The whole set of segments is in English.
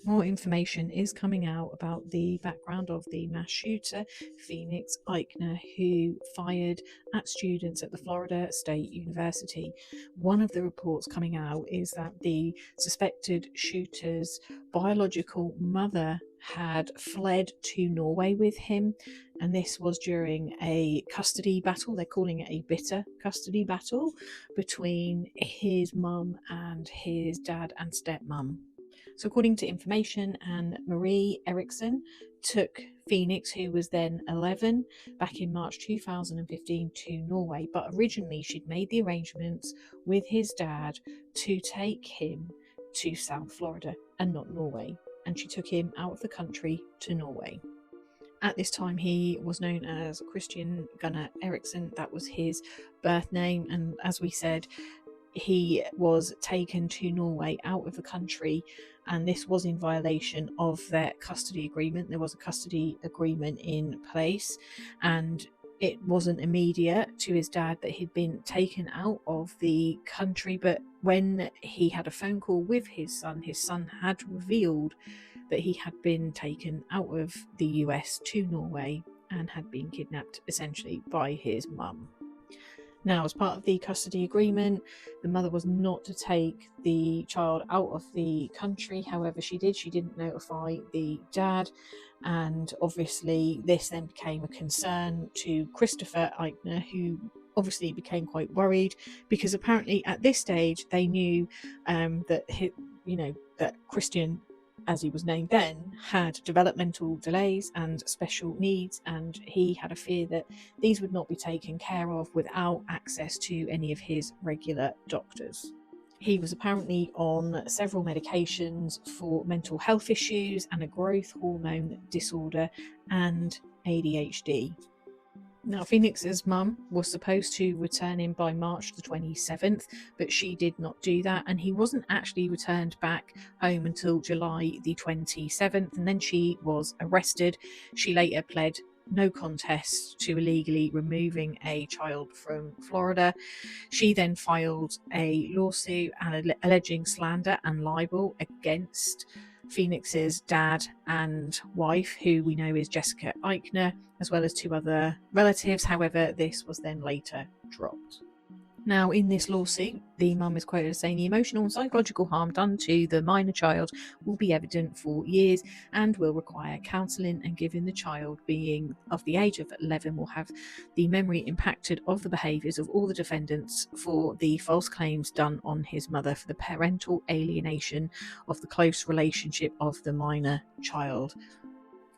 More information is coming out about the background of the mass shooter, Phoenix Ikner, who fired at students at the Florida State University. One of the reports coming out is that the suspected shooter's biological mother had fled to Norway with him, and this was during a custody battle. They're calling it a bitter custody battle between his mum and his dad and stepmom. So, according to information, Anne Marie Eriksson took Phoenix, who was then 11, back in March 2015 to Norway. But originally, she'd made the arrangements with his dad to take him to South Florida and not Norway. And she took him out of the country to Norway. At this time, he was known as Christian Gunnar Eriksson. That was his birth name. And as we said, he was taken to Norway out of the country, and this was in violation of their custody agreement. There was a custody agreement in place, and it wasn't immediate to his dad that he'd been taken out of the country, but when he had a phone call with his son had revealed that he had been taken out of the US to Norway and had been kidnapped essentially by his mum. Now, as part of the custody agreement, the mother was not to take the child out of the country. However, she didn't notify the dad. And obviously, this then became a concern to Christopher Ikner, who obviously became quite worried because apparently at this stage they knew that Christian, as he was named then, had developmental delays and special needs, and he had a fear that these would not be taken care of without access to any of his regular doctors. He was apparently on several medications for mental health issues and a growth hormone disorder and ADHD. Now, Phoenix's mum was supposed to return him by March the 27th, but she did not do that, and he wasn't actually returned back home until July the 27th, and then she was arrested. She later pled no contest to illegally removing a child from Florida. She then filed a lawsuit alleging slander and libel against Phoenix's dad and wife, who we know is Jessica Ikner, as well as two other relatives. However, this was then later dropped. Now, in this lawsuit, the mum is quoted as saying the emotional and psychological harm done to the minor child will be evident for years and will require counselling, and given the child being of the age of 11 will have the memory impacted of the behaviours of all the defendants for the false claims done on his mother for the parental alienation of the close relationship of the minor child.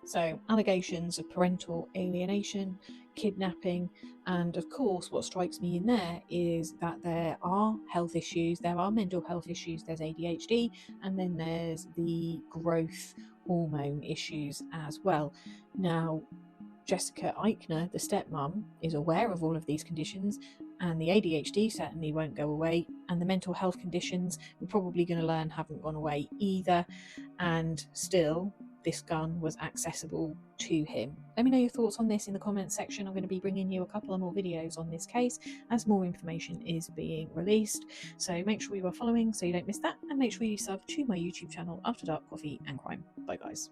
So, allegations of parental alienation, kidnapping, and of course, what strikes me in there is that there are health issues, there are mental health issues, there's ADHD, and then there's the growth hormone issues as well. Now, Jessica Ikner, the stepmom, is aware of all of these conditions, and the ADHD certainly won't go away, and the mental health conditions we're probably going to learn haven't gone away either, and still this gun was accessible to him. Let me know your thoughts on this in the comments section. I'm going to be bringing you a couple of more videos on this case as more information is being released, so make sure you are following so you don't miss that, and make sure you sub to my YouTube channel After Dark Coffee and Crime. Bye guys.